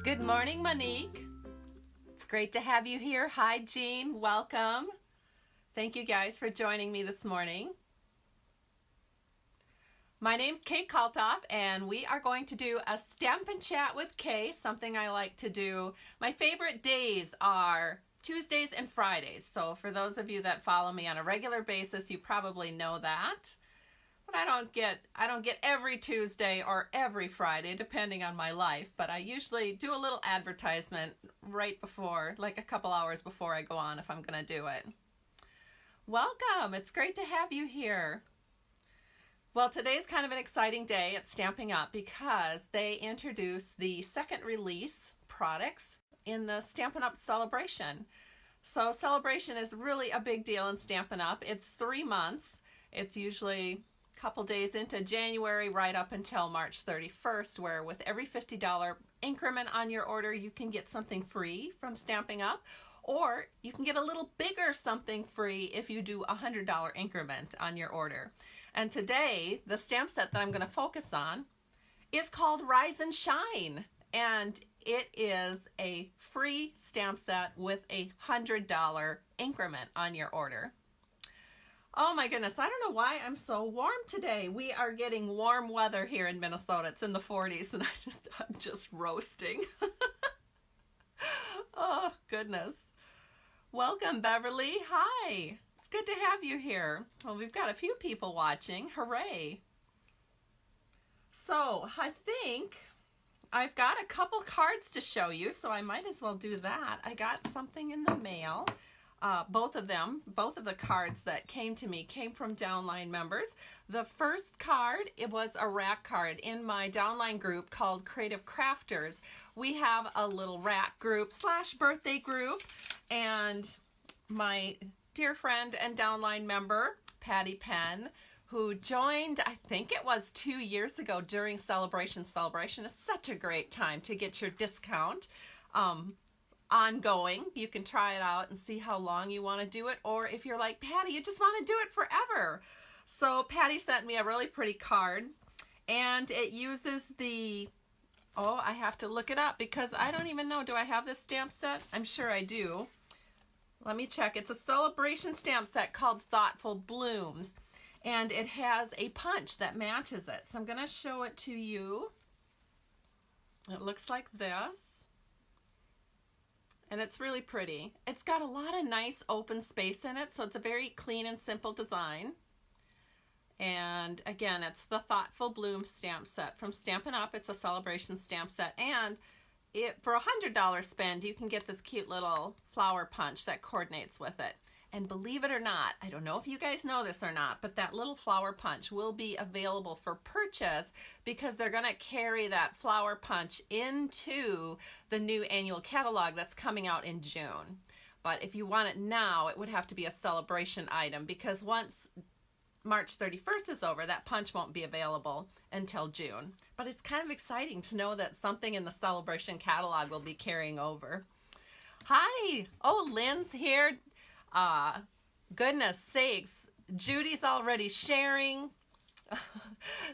Good morning, Monique. It's great to have you here. Hi, Jean. Welcome. Thank you guys for joining me this morning. My name's Kay Kaltoff, and we are going to do a Stampin' Chat with Kay, something I like to do. My favorite days are Tuesdays and Fridays. So for those of you that follow me on a regular basis, you probably know that. But I don't get every Tuesday or every Friday, depending on my life. But I usually do a little advertisement right before, like a couple hours before I go on if I'm going to do it. Welcome. It's great to have you here. Well, today's kind of an exciting day at Stampin' Up! Because they introduced the second release products in the Stampin' Up! Celebration. So Celebration is really a big deal in Stampin' Up! It's 3 months. It's usually couple days into January right up until March 31st, where with every $50 increment on your order you can get something free from Stampin' Up! Or you can get a little bigger something free if you do a $100 increment on your order. And today the stamp set that I'm going to focus on is called Rise and Shine, and it is a free stamp set with a $100 increment on your order. Oh my goodness, I don't know why I'm so warm today. We are getting warm weather here in Minnesota. It's in the 40s and I'm just roasting. Oh goodness. Welcome, Beverly. Hi. It's good to have you here. Well, we've got a few people watching. Hooray. So I think I've got a couple cards to show you, so I might as well do that. I got something in the mail. Both of the cards that came to me came from downline members. The first card, it was a rack card in my downline group called Creative Crafters. We have a little rack group / birthday group, and my dear friend and downline member, Patty Penn, who joined, I think it was 2 years ago during Celebration. Celebration is such a great time to get your discount. Ongoing. You can try it out and see how long you want to do it, or if you're like Patty, you just want to do it forever. So Patty sent me a really pretty card, and it uses the, I have to look it up because I don't even know, do I have this stamp set? I'm sure I do. Let me check. It's a Celebration stamp set called Thoughtful Blooms, and it has a punch that matches it. So I'm going to show it to you. It looks like this. And it's really pretty. It's got a lot of nice open space in it, so it's a very clean and simple design. And again, it's the Thoughtful Bloom stamp set from Stampin' Up! It's a Celebration stamp set, and for a $100 spend, you can get this cute little flower punch that coordinates with it. And believe it or not, I don't know if you guys know this or not, but that little flower punch will be available for purchase because they're going to carry that flower punch into the new annual catalog that's coming out in June. But if you want it now, it would have to be a Celebration item because once March 31st is over, that punch won't be available until June. But it's kind of exciting to know that something in the Celebration catalog will be carrying over. Hi! Oh, Lynn's here. Goodness sakes, Judy's already sharing.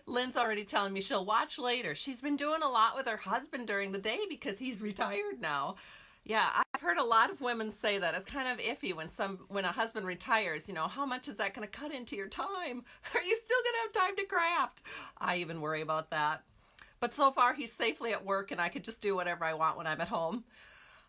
Lynn's already telling me she'll watch later. She's been doing a lot with her husband during the day because he's retired now. Yeah, I've heard a lot of women say that. It's kind of iffy when a husband retires, how much is that going to cut into your time? Are you still going to have time to craft? I even worry about that. But so far he's safely at work and I could just do whatever I want when I'm at home.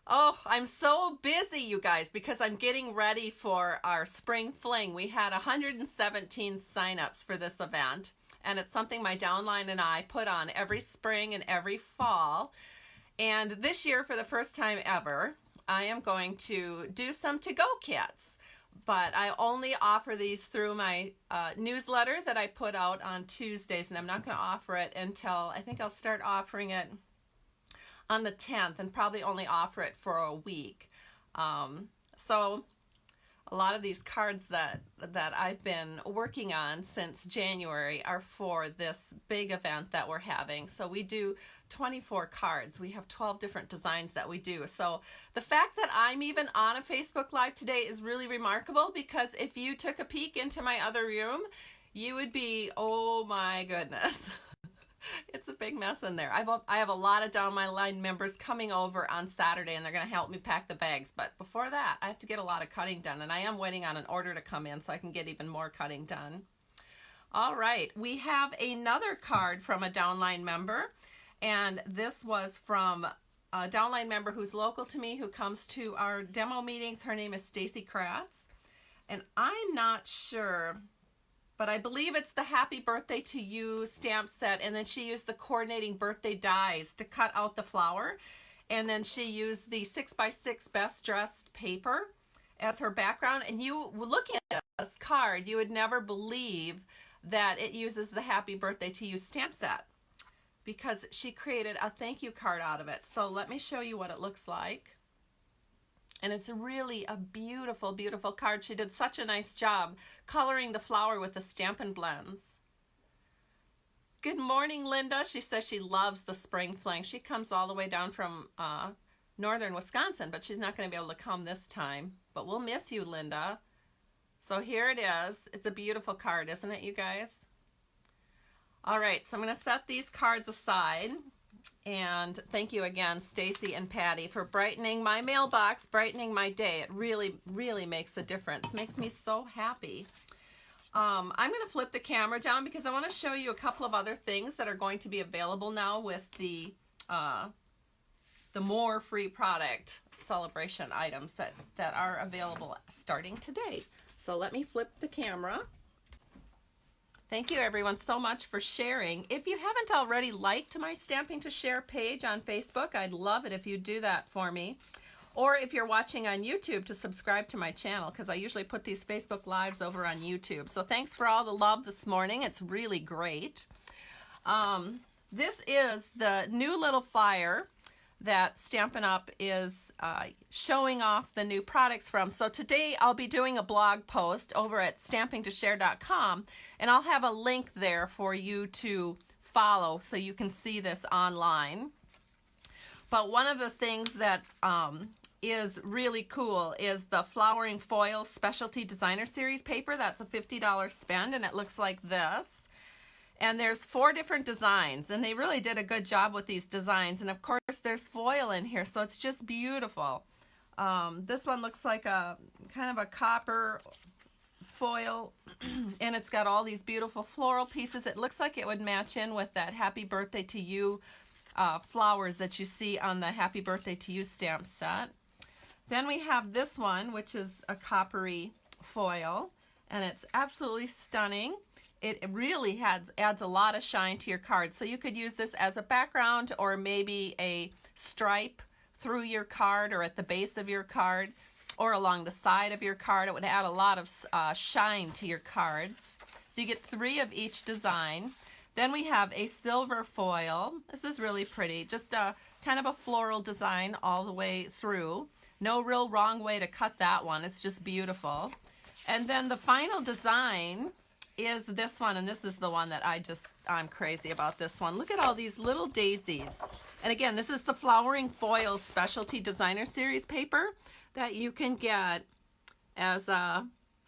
Oh, I'm so busy, you guys, because I'm getting ready for our spring fling. We had 117 signups for this event, and it's something my downline and I put on every spring and every fall. And this year, for the first time ever, I am going to do some to-go kits. But I only offer these through my newsletter that I put out on Tuesdays, and I'm not going to offer it until, I think I'll start offering it on the 10th and probably only offer it for a week. So a lot of these cards that I've been working on since January are for this big event that we're having. So we do 24 cards. We have 12 different designs that we do. So the fact that I'm even on a Facebook Live today is really remarkable because if you took a peek into my other room, you would be, oh my goodness. It's a big mess in there. I have a lot of Down My Line members coming over on Saturday, and they're going to help me pack the bags. But before that, I have to get a lot of cutting done, and I am waiting on an order to come in so I can get even more cutting done. All right, we have another card from a Downline member, and this was from a Downline member who's local to me, who comes to our demo meetings. Her name is Stacy Kratz, and I'm not sure, but I believe it's the Happy Birthday to You stamp set, and then she used the coordinating birthday dies to cut out the flower, and then she used the 6x6 Best Dressed paper as her background. And you looking at this card, you would never believe that it uses the Happy Birthday to You stamp set, because she created a thank you card out of it. So let me show you what it looks like. And it's really a beautiful, beautiful card. She did such a nice job coloring the flower with the Stampin' Blends. Good morning, Linda. She says she loves the spring fling. She comes all the way down from northern Wisconsin, but she's not going to be able to come this time. But we'll miss you, Linda. So here it is. It's a beautiful card, isn't it, you guys? All right, so I'm going to set these cards aside. And thank you again, Stacy and Patty, for brightening my mailbox, brightening my day. It really, really makes a difference. Makes me so happy. I'm going to flip the camera down because I want to show you a couple of other things that are going to be available now with the more free product celebration items that are available starting today. So let me flip the camera. Thank you everyone so much for sharing. If you haven't already liked my Stamping to Share page on Facebook, I'd love it if you'd do that for me. Or if you're watching on YouTube, to subscribe to my channel, because I usually put these Facebook Lives over on YouTube. So thanks for all the love this morning. It's really great. This is the new little flyer that Stampin' Up! Is showing off the new products from. So today I'll be doing a blog post over at stampingtoshare.com, and I'll have a link there for you to follow so you can see this online. But one of the things that is really cool is the Flowering Foil Specialty Designer Series paper. That's a $50 spend, and it looks like this. And there's 4 different designs, and they really did a good job with these designs. And of course there's foil in here, so it's just beautiful. This one looks like a kind of a copper foil, and it's got all these beautiful floral pieces. It looks like it would match in with that Happy Birthday to You flowers that you see on the Happy Birthday to You stamp set. Then we have this one, which is a coppery foil, and it's absolutely stunning. It really adds a lot of shine to your card. So you could use this as a background, or maybe a stripe through your card, or at the base of your card, or along the side of your card. It would add a lot of shine to your cards. So you get 3 of each design. Then we have a silver foil. This is really pretty. Just a kind of a floral design all the way through. No real wrong way to cut that one. It's just beautiful. And then the final design is this one, and this is the one that I'm crazy about this one. Look at all these little daisies. And again, this is the Flowering Foil Specialty Designer Series paper that you can get as a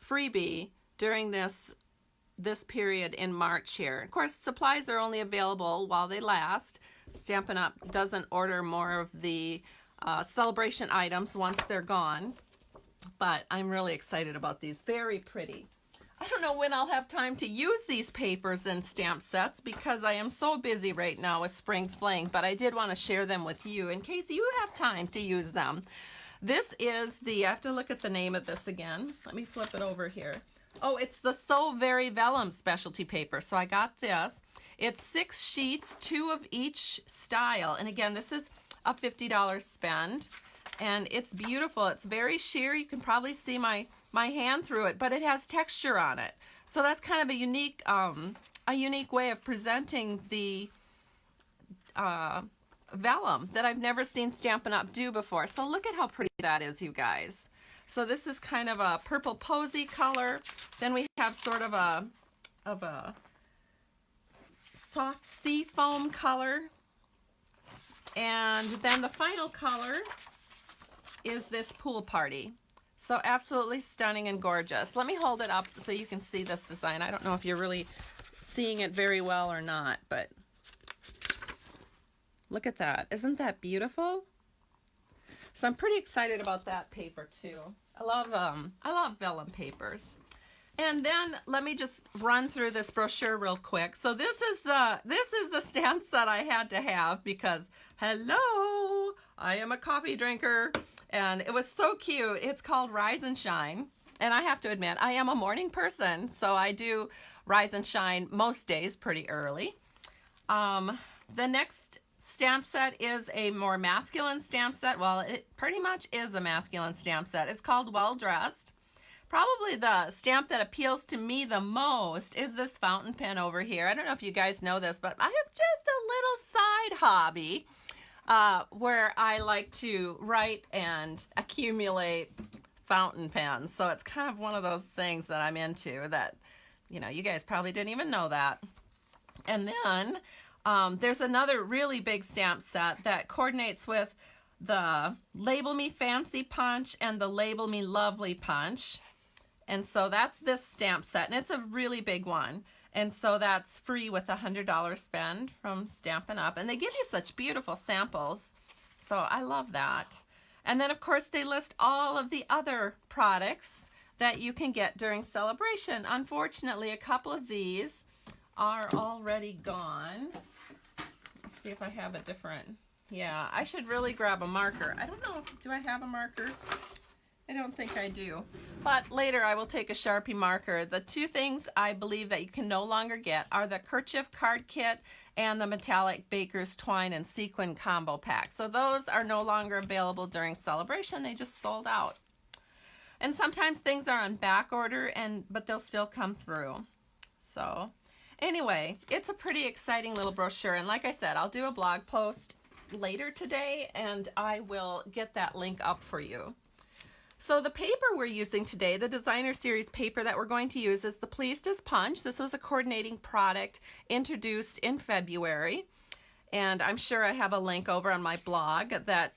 freebie during this period in March here. Of course, supplies are only available while they last. Stampin' Up! Doesn't order more of the celebration items once they're gone. But I'm really excited about these. Very pretty. I don't know when I'll have time to use these papers and stamp sets because I am so busy right now with Spring Fling, but I did want to share them with you in case you have time to use them. This is I have to look at the name of this again. Let me flip it over here. Oh, it's the So Very Vellum specialty paper. So I got this. It's 6 sheets, 2 of each style. And again, this is a $50 spend. And it's beautiful. It's very sheer. You can probably see my hand through it, but it has texture on it. So that's kind of a unique way of presenting the vellum that I've never seen Stampin' Up! Do before. So look at how pretty that is, you guys. So this is kind of a purple posy color. Then we have sort of a soft sea foam color. And then the final color is this Pool Party. So absolutely stunning and gorgeous. Let me hold it up so you can see this design. I don't know if you're really seeing it very well or not, but Look at that. Isn't that beautiful? So I'm pretty excited about that paper too. I love vellum papers. And then let me just run through this brochure real quick. So this is the stamp set I had to have because hello, I am a coffee drinker, and it was so cute. It's called Rise and Shine, and I have to admit I am a morning person, so I do rise and shine most days pretty early. The next stamp set is a more masculine stamp set. Well, it pretty much is a masculine stamp set. It's called Well Dressed. Probably the stamp that appeals to me the most is this fountain pen over here. I don't know if you guys know this, but I have just a little side hobby where I like to write and accumulate fountain pens. So it's kind of one of those things that I'm into that, you know, you guys probably didn't even know that. And then there's another really big stamp set that coordinates with the Label Me Fancy punch and the Label Me Lovely punch. And so that's this stamp set, and it's a really big one. And so that's free with a $100 spend from Stampin' Up. And they give you such beautiful samples. So I love that. And then, of course, they list all of the other products that you can get during celebration. Unfortunately, a couple of these are already gone. Let's see if I have a different. Yeah, I should really grab a marker. I don't know, do I have a marker? I don't think I do. But later I will take a Sharpie marker. The two things I believe that you can no longer get are the Kerchief Card Kit and the Metallic Baker's Twine and Sequin Combo Pack. So those are no longer available during celebration. They just sold out. And sometimes things are on back order, but they'll still come through. So anyway, it's a pretty exciting little brochure. And like I said, I'll do a blog post later today, and I will get that link up for you. So the paper we're using today, the designer series paper that we're going to use, is the Pleased as Punch. This was a coordinating product introduced in February, and I'm sure I have a link over on my blog that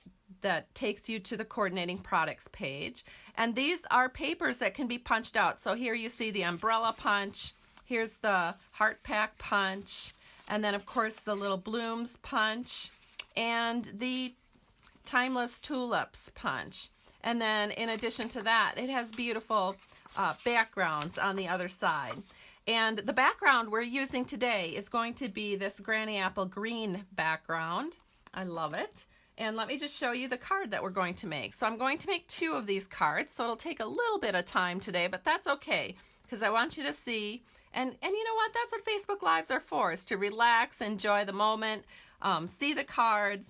takes you to the coordinating products page. And these are papers that can be punched out. So here you see the umbrella punch, here's the heart pack punch, and then of course the little blooms punch, and the Timeless Tulips punch. And then in addition to that, it has beautiful backgrounds on the other side. And the background we're using today is going to be this Granny Apple green background. I love it. And let me just show you the card that we're going to make. So I'm going to make 2 of these cards, so it'll take a little bit of time today, but that's okay, because I want you to see, and you know what, that's what Facebook Lives are for, is to relax, enjoy the moment, see the cards,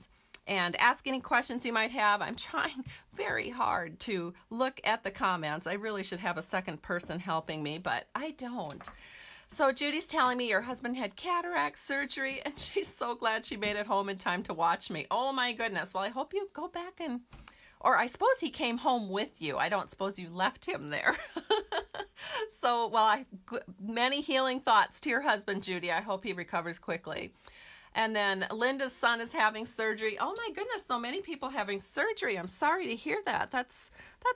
and ask any questions you might have. I'm trying very hard to look at the comments. I really should have a second person helping me, but I don't. So Judy's telling me your husband had cataract surgery, and she's so glad she made it home in time to watch me. Oh my goodness. Well, I hope you go back and, or I suppose he came home with you. I don't suppose you left him there. So, well, many healing thoughts to your husband, Judy. I hope he recovers quickly. And then Linda's son is having surgery. Oh my goodness, so many people having surgery. I'm sorry to hear that. That's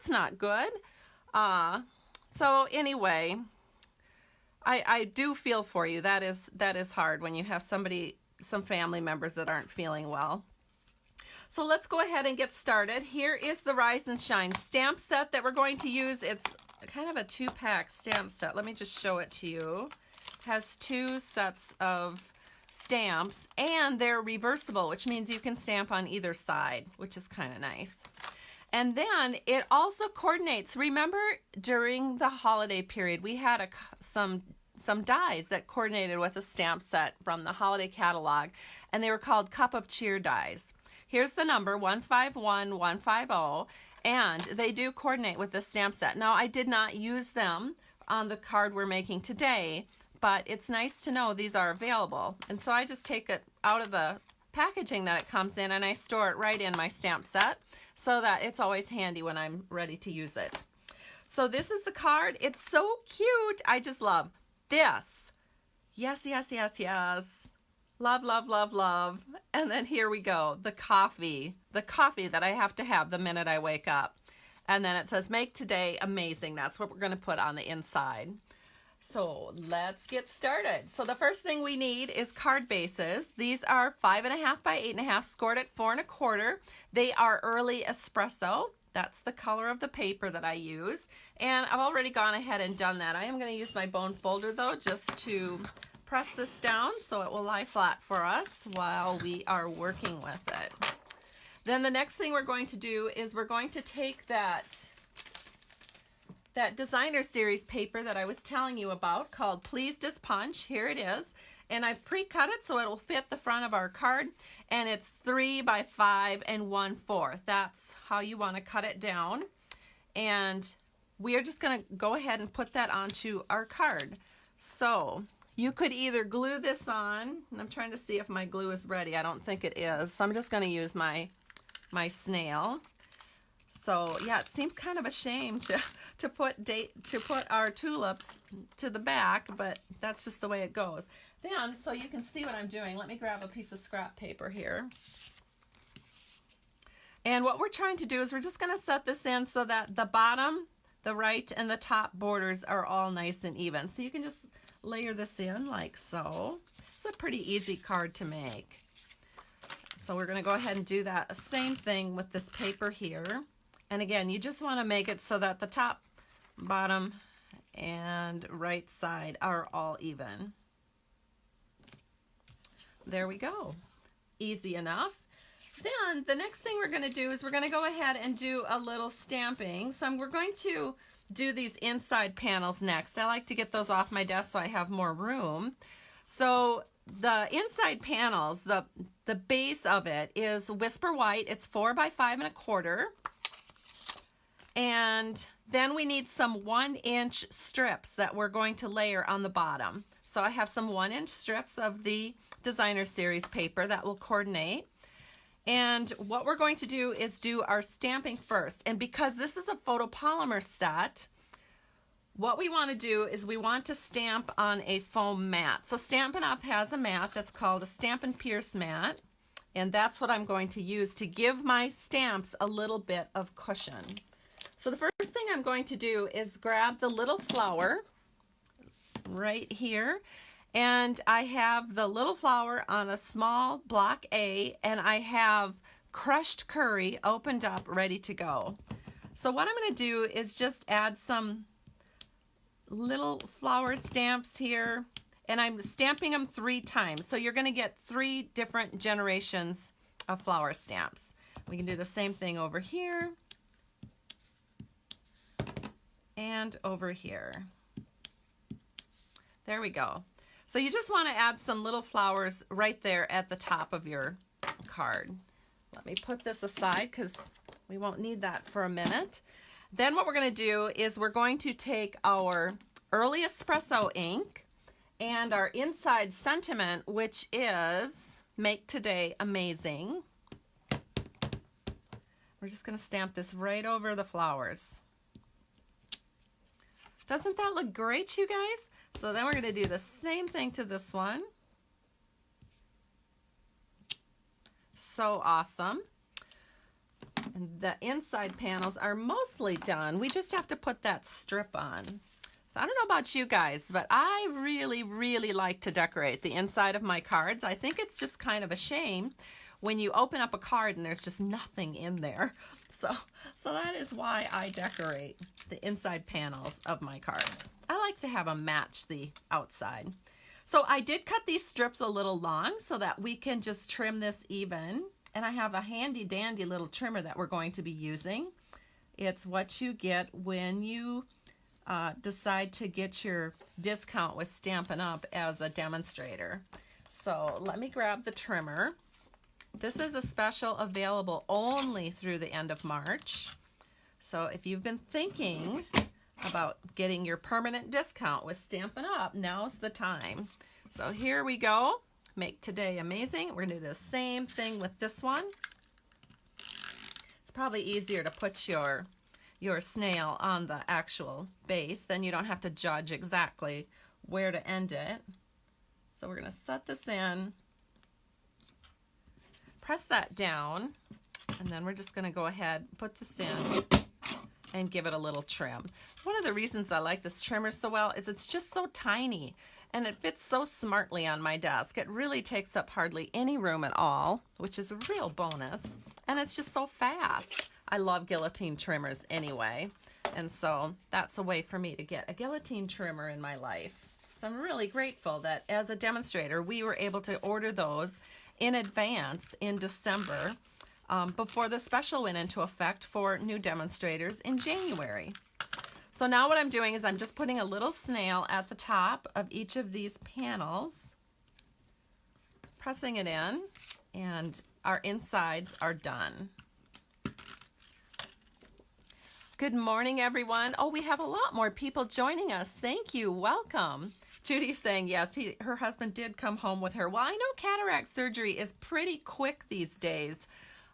not good. So anyway, I do feel for you. That is hard when you have some family members that aren't feeling well. So let's go ahead and get started. Here is the Rise and Shine stamp set that we're going to use. It's kind of a 2-pack stamp set. Let me just show it to you. It has 2 sets of stamps, and they're reversible, which means you can stamp on either side, which is kind of nice. And then it also coordinates. Remember, during the holiday period, we had some dies that coordinated with a stamp set from the holiday catalog, and they were called Cup of Cheer dies. Here's the number 151150, and they do coordinate with the stamp set. Now, I did not use them on the card we're making today, but it's nice to know these are available. And so I just take it out of the packaging that it comes in, and I store it right in my stamp set so that it's always handy when I'm ready to use it. So this is the card. It's so cute. I just love this. Yes, yes, yes, yes. Love, love, love, love. And then here we go. The coffee that I have to have the minute I wake up. And then it says, make today amazing. That's what we're going to put on the inside. So let's get started. So the first thing we need is card bases. These are 5.5 by 8.5, scored at 4 1/4. They are early espresso. That's the color of the paper that I use. And I've already gone ahead and done that. I am going to use my bone folder though, just to press this down so it will lie flat for us while we are working with it. Then the next thing we're going to do is we're going to take that designer series paper that I was telling you about called Please Dis Punch. Here it is. And I've pre-cut it so it will fit the front of our card. And it's 3 by 5 1/4. That's how you want to cut it down. And we are just going to go ahead and put that onto our card. So you could either glue this on. And I'm trying to see if my glue is ready. I don't think it is. So I'm just going to use my snail. So yeah, it seems kind of a shame to put our tulips to the back, but that's just the way it goes. Then, so you can see what I'm doing, let me grab a piece of scrap paper here. And what we're trying to do is we're just going to set this in so that the bottom, the right, and the top borders are all nice and even. So you can just layer this in like so. It's a pretty easy card to make. So we're going to go ahead and do that same thing with this paper here. And again, you just want to make it so that the top, bottom, and right side are all even. There we go. Easy enough. Then the next thing we're going to do is we're going to go ahead and do a little stamping. So we're going to do these inside panels next. I like to get those off my desk so I have more room. So the inside panels, the base of it is Whisper White. It's 4 by 5 1/4. And then we need some 1-inch strips that we're going to layer on the bottom. So I have some 1-inch strips of the designer series paper that will coordinate. And what we're going to do is do our stamping first. And because this is a photopolymer set, what we want to do is we want to stamp on a foam mat. So Stampin' Up! Has a mat that's called a Stampin' Pierce mat. And that's what I'm going to use to give my stamps a little bit of cushion. So the first thing I'm going to do is grab the little flower right here, and I have the little flower on a small block A, and I have crushed curry opened up ready to go. So what I'm going to do is just add some little flower stamps here, and I'm stamping them 3 times. So you're going to get 3 different generations of flower stamps. We can do the same thing over here. And over here. There we go. So you just want to add some little flowers right there at the top of your card. Let me put this aside because we won't need that for a minute. Then what we're going to do is we're going to take our early espresso ink and our inside sentiment, which is Make Today Amazing. We're just going to stamp this right over the flowers. Doesn't that look great, you guys? So then we're going to do the same thing to this one. So awesome. And the inside panels are mostly done. We just have to put that strip on. So I don't know about you guys, but I really, really like to decorate the inside of my cards. I think it's just kind of a shame when you open up a card and there's just nothing in there. So that is why I decorate the inside panels of my cards. I like to have them match the outside. So I did cut these strips a little long so that we can just trim this even. And I have a handy dandy little trimmer that we're going to be using. It's what you get when you decide to get your discount with Stampin' Up! As a demonstrator. So let me grab the trimmer. This is a special available only through the end of March. So if you've been thinking about getting your permanent discount with Stampin' Up!, now's the time. So here we go. Make Today Amazing. We're going to do the same thing with this one. It's probably easier to put your snail on the actual base. Then you don't have to judge exactly where to end it. So we're going to set this in. Press that down, and then we're just going to go ahead, put this in, and give it a little trim. One of the reasons I like this trimmer so well is it's just so tiny and it fits so smartly on my desk. It really takes up hardly any room at all, which is a real bonus, and it's just so fast. I love guillotine trimmers anyway, and so that's a way for me to get a guillotine trimmer in my life. So I'm really grateful that as a demonstrator we were able to order those in advance in December, before the special went into effect for new demonstrators in January. So now what I'm doing is I'm just putting a little snail at the top of each of these panels, pressing it in, and our insides are done. Good morning, everyone. Oh, we have a lot more people joining us. Thank you. Welcome. Judy's saying yes, her husband did come home with her. Well, I know cataract surgery is pretty quick these days,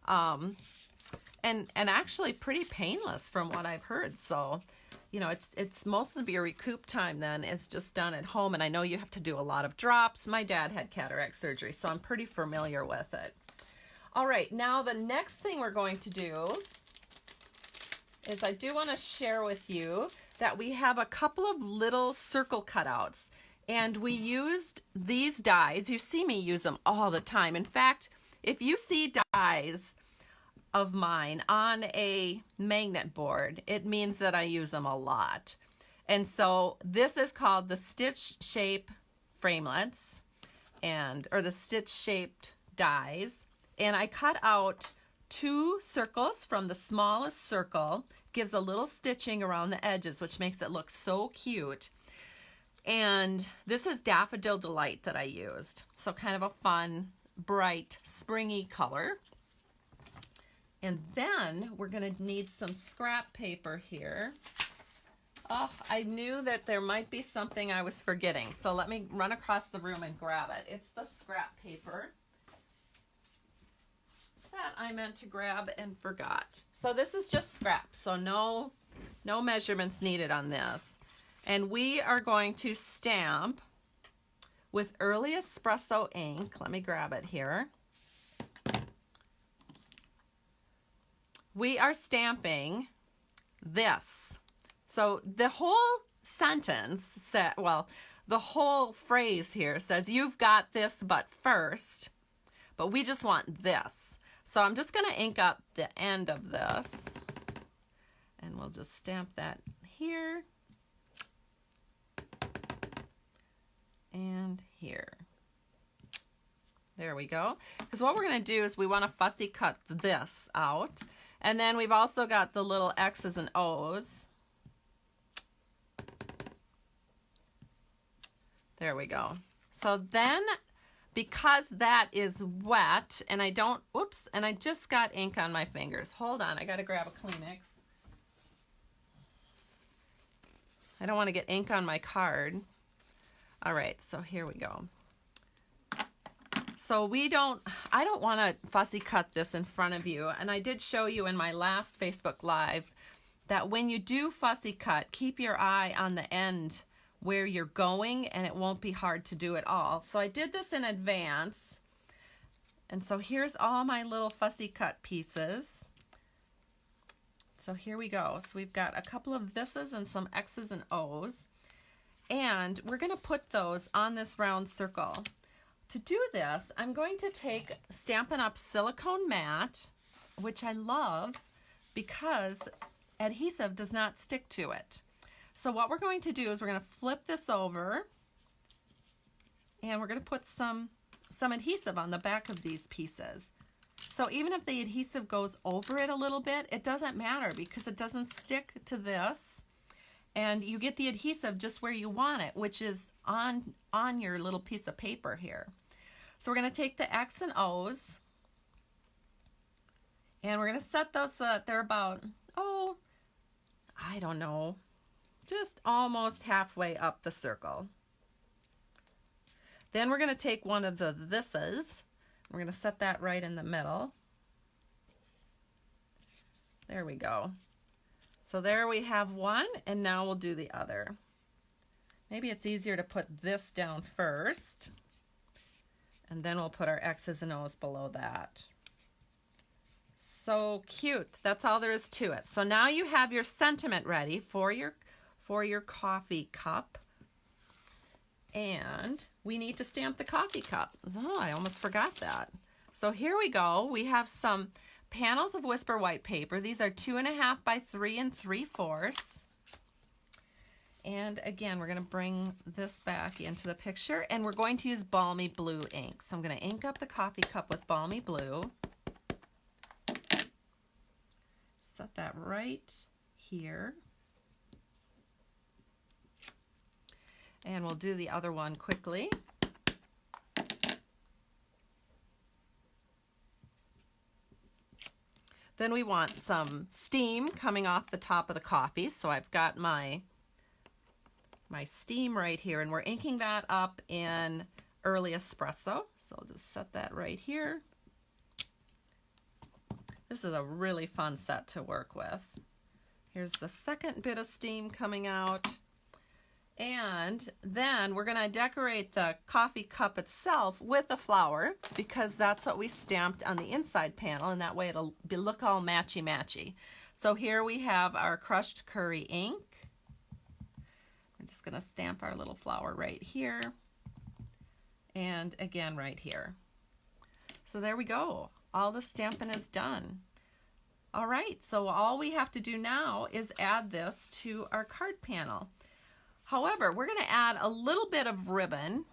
and actually pretty painless from what I've heard. So, you know, it's most of your recoup time then is just done at home, and I know you have to do a lot of drops. My dad had cataract surgery, so I'm pretty familiar with it. All right, now the next thing we're going to do is I do want to share with you that we have a couple of little circle cutouts, and we used these dies. You see me use them all the time. In fact, if you see dies of mine on a magnet board, it means that I use them a lot. And so this is called the stitch shape framelets, or the stitch shaped dies. And I cut out 2 circles from the smallest circle, gives a little stitching around the edges, which makes it look so cute. And this is Daffodil Delight that I used. So kind of a fun, bright, springy color. And then we're going to need some scrap paper here. Oh, I knew that there might be something I was forgetting. So let me run across the room and grab it. It's the scrap paper that I meant to grab and forgot. So this is just scrap. So no measurements needed on this. And we are going to stamp with Early Espresso ink. Let me grab it here. We are stamping this. So the whole sentence said, well, the whole phrase here says, you've got this but first, but we just want this. So I'm just going to ink up the end of this, and we'll just stamp that here and here. There we go. Because what we're going to do is we want to fussy cut this out. And then we've also got the little X's and O's. There we go. So then, because that is wet, and I don't, oops, and I just got ink on my fingers. Hold on, I got to grab a Kleenex. I don't want to get ink on my card. All right, so here we go. So I don't want to fussy cut this in front of you. And I did show you in my last Facebook Live that when you do fussy cut, keep your eye on the end where you're going, and it won't be hard to do it all. So I did this in advance. And so here's all my little fussy cut pieces. So here we go. So we've got a couple of thises and some X's and O's. And we're going to put those on this round circle. To do this, I'm going to take Stampin' Up! Silicone Matte, which I love because adhesive does not stick to it. So what we're going to do is we're going to flip this over, and we're going to put some adhesive on the back of these pieces. So even if the adhesive goes over it a little bit, it doesn't matter because it doesn't stick to this. And you get the adhesive just where you want it, which is on your little piece of paper here. So we're going to take the X and O's, and we're going to set those so that they're about, oh, I don't know, just almost halfway up the circle. Then we're going to take one of the thises. We're going to set that right in the middle. There we go. So there we have one, and now we'll do the other. Maybe it's easier to put this down first, and then we'll put our X's and O's below that. So cute. That's all there is to it. So now you have your sentiment ready for your coffee cup. And we need to stamp the coffee cup. Oh, I almost forgot that. So here we go. We have some panels of Whisper white paper. These are 2.5 by 3 3/4. And again, we're going to bring this back into the picture, and we're going to use Balmy Blue ink. So I'm going to ink up the coffee cup with Balmy Blue. Set that right here. And we'll do the other one quickly. Then we want some steam coming off the top of the coffee. So I've got my steam right here, and we're inking that up in Early Espresso. So I'll just set that right here. This is a really fun set to work with. Here's the second bit of steam coming out. And then we're going to decorate the coffee cup itself with a flower, because that's what we stamped on the inside panel, and that way it'll look all matchy-matchy. So here we have our crushed curry ink. We're just going to stamp our little flower right here, and again right here. So there we go. All the stamping is done. All right, so all we have to do now is add this to our card panel. However, we're going to add a little bit of ribbon,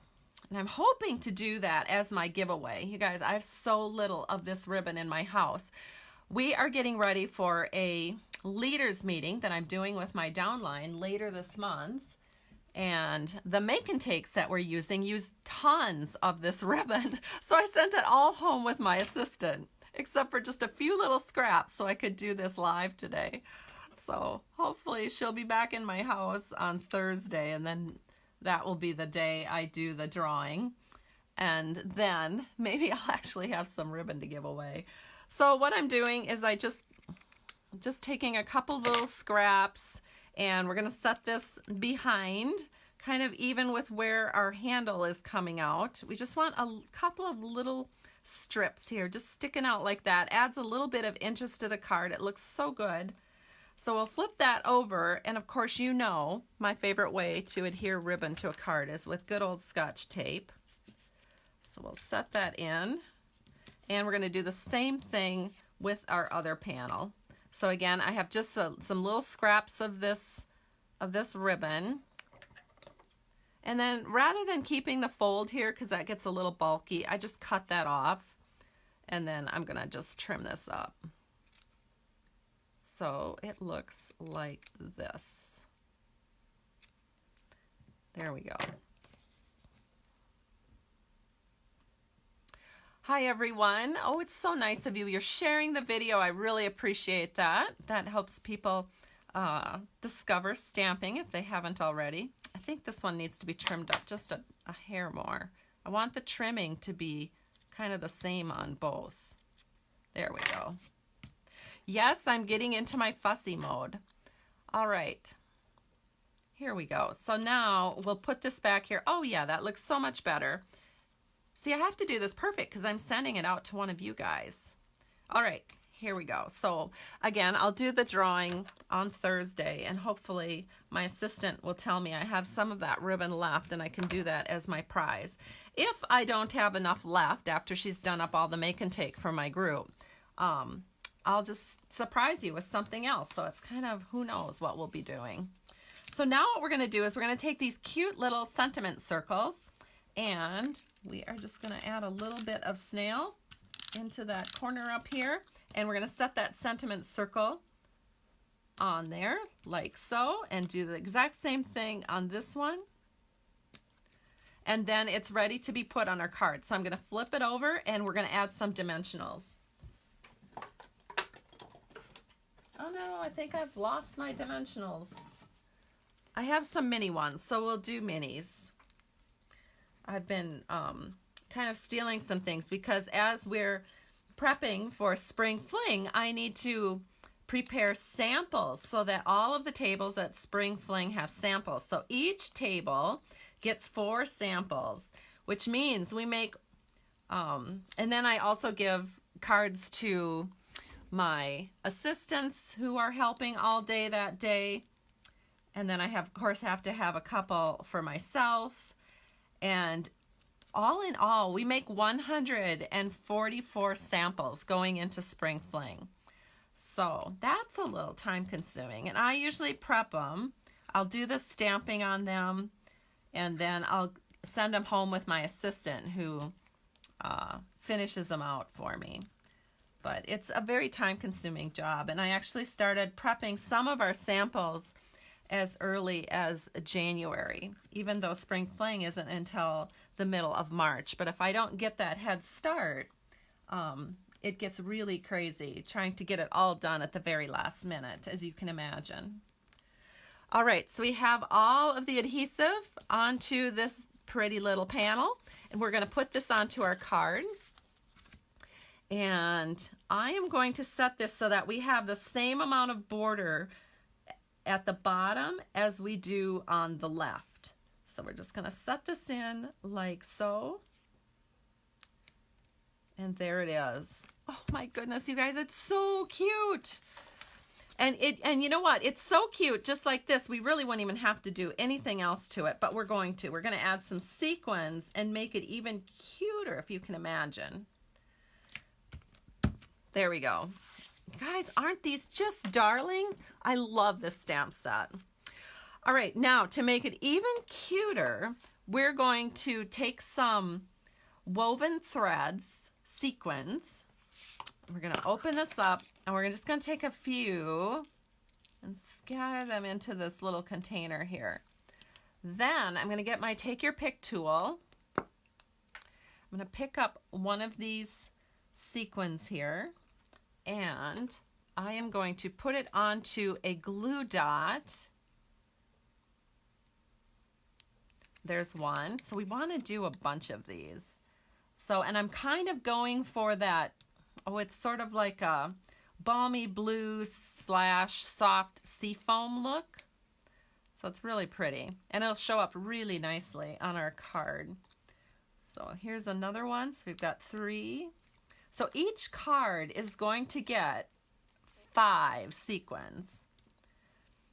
and I'm hoping to do that as my giveaway. You guys, I have so little of this ribbon in my house. We are getting ready for a leaders meeting that I'm doing with my downline later this month. And the make and takes that we're using use tons of this ribbon. So I sent it all home with my assistant, except for just a few little scraps so I could do this live today. So hopefully she'll be back in my house on Thursday, and then that will be the day I do the drawing. And then maybe I'll actually have some ribbon to give away. So what I'm doing is I just taking a couple little scraps, and we're going to set this behind, kind of even with where our handle is coming out. We just want a couple of little strips here, just sticking out like that. Adds a little bit of interest to the card. It looks so good. So we'll flip that over, and of course you know my favorite way to adhere ribbon to a card is with good old Scotch tape. So we'll set that in, and we're going to do the same thing with our other panel. So again, I have just some little scraps of this ribbon. And then rather than keeping the fold here, because that gets a little bulky, I just cut that off. And then I'm going to just trim this up. So it looks like this. There we go. Hi everyone. Oh, it's so nice of you. You're sharing the video. I really appreciate that. That helps people discover stamping if they haven't already. I think this one needs to be trimmed up just a hair more. I want the trimming to be kind of the same on both. There we go. Yes, I'm getting into my fussy mode. All right. Here we go. So now we'll put this back here. Oh yeah, that looks so much better. See, I have to do this perfect because I'm sending it out to one of you guys. All right, here we go. So again, I'll do the drawing on Thursday, and hopefully my assistant will tell me I have some of that ribbon left and I can do that as my prize. If I don't have enough left after she's done up all the make and take for my group, I'll just surprise you with something else. So it's kind of, who knows what we'll be doing. So now what we're going to do is we're going to take these cute little sentiment circles, and we are just going to add a little bit of snail into that corner up here, and we're going to set that sentiment circle on there like so, and do the exact same thing on this one. And then it's ready to be put on our card. So I'm going to flip it over, and we're going to add some dimensionals. Oh no, I think I've lost my dimensionals. I have some mini ones, so we'll do minis. I've been kind of stealing some things because as we're prepping for Spring Fling, I need to prepare samples so that all of the tables at Spring Fling have samples. So each table gets 4 samples, which means we make, and then I also give cards to my assistants who are helping all day that day. And then I of course have to have a couple for myself. And all in all, we make 144 samples going into Spring Fling. So that's a little time consuming. And I usually prep them. I'll do the stamping on them, and then I'll send them home with my assistant who finishes them out for me. But it's a very time consuming job. And I actually started prepping some of our samples as early as January, even though Spring Fling isn't until the middle of March. But if I don't get that head start, it gets really crazy trying to get it all done at the very last minute, as you can imagine. All right, so we have all of the adhesive onto this pretty little panel, and we're going to put this onto our card. And I am going to set this so that we have the same amount of border at the bottom as we do on the left. So we're just going to set this in like so. And there it is. Oh my goodness, you guys, it's so cute. And you know what? It's so cute, just like this. We really wouldn't even have to do anything else to it, but we're going to. We're going to add some sequins and make it even cuter, if you can imagine. There we go. Guys, aren't these just darling? I love this stamp set. All right, now to make it even cuter, we're going to take some woven threads, sequins. We're going to open this up, and we're just going to take a few and scatter them into this little container here. Then I'm going to get my Take Your Pick tool. I'm going to pick up one of these sequins here, and I am going to put it onto a glue dot. There's one. So we want to do a bunch of these. So, and I'm kind of going for that, oh, it's sort of like a balmy blue / soft seafoam look. So it's really pretty. And it'll show up really nicely on our card. So here's another one. So we've got 3. So each card is going to get 5 sequins.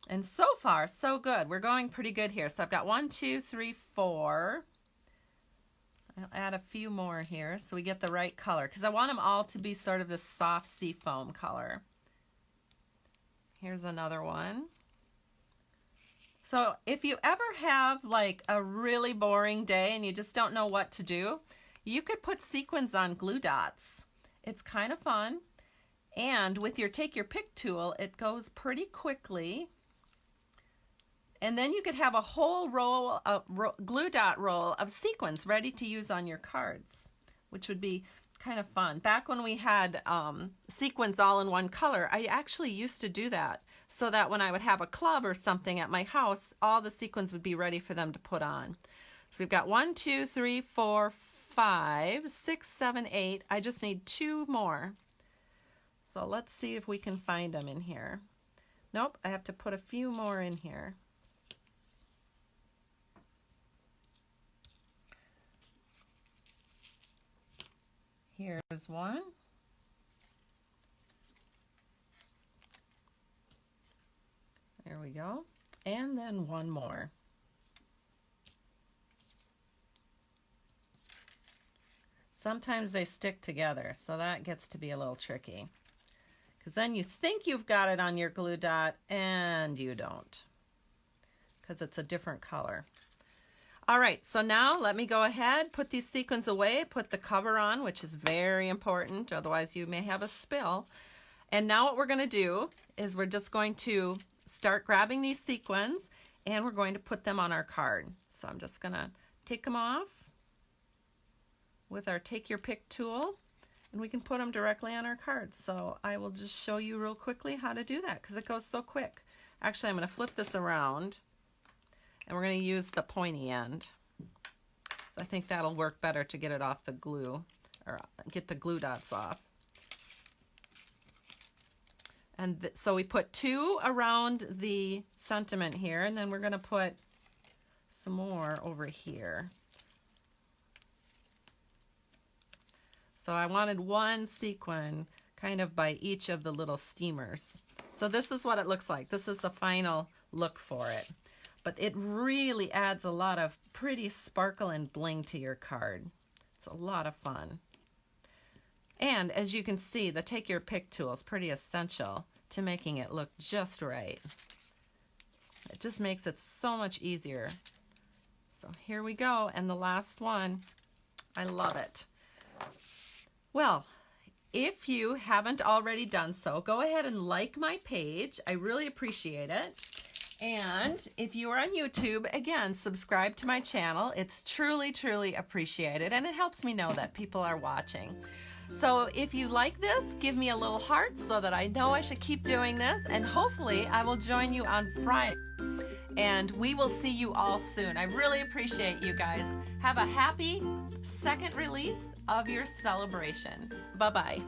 And so far, so good. We're going pretty good here. So I've got 1, 2, 3, 4. I'll add a few more here so we get the right color, because I want them all to be sort of this soft seafoam color. Here's another one. So if you ever have like a really boring day and you just don't know what to do, you could put sequins on glue dots. It's kind of fun. And with your Take Your Pick tool, it goes pretty quickly. And then you could have a whole roll of glue dot roll of sequins ready to use on your cards, which would be kind of fun. Back when we had sequins all in one color, I actually used to do that so that when I would have a club or something at my house, all the sequins would be ready for them to put on. So we've got 1, 2, 3, 4, 5, 6, 7, 8. I just need 2 more. So let's see if we can find them in here. Nope, I have to put a few more in here. Here's one. There we go. And then one more. Sometimes they stick together, so that gets to be a little tricky. Because then you think you've got it on your glue dot, and you don't. Because it's a different color. All right, so now let me go ahead, put these sequins away, put the cover on, which is very important, otherwise you may have a spill. And now what we're going to do is we're just going to start grabbing these sequins, and we're going to put them on our card. So I'm just going to take them off with our Take Your Pick tool, and we can put them directly on our cards. So I will just show you real quickly how to do that because it goes so quick. Actually, I'm going to flip this around. And we're going to use the pointy end. So I think that'll work better to get it off the glue, or get the glue dots off. And so we put 2 around the sentiment here, and then we're going to put some more over here. So I wanted one sequin kind of by each of the little steamers. So this is what it looks like. This is the final look for it. But it really adds a lot of pretty sparkle and bling to your card. It's a lot of fun. And as you can see, the Take Your Pick tool is pretty essential to making it look just right. It just makes it so much easier. So here we go, and the last one. I love it. Well, if you haven't already done so, go ahead and like my page. I really appreciate it. And if you are on YouTube, again, subscribe to my channel. It's truly, truly appreciated, and it helps me know that people are watching. So if you like this, give me a little heart so that I know I should keep doing this, and hopefully I will join you on Friday. And we will see you all soon. I really appreciate you guys. Have a happy second release of your celebration. Bye-bye.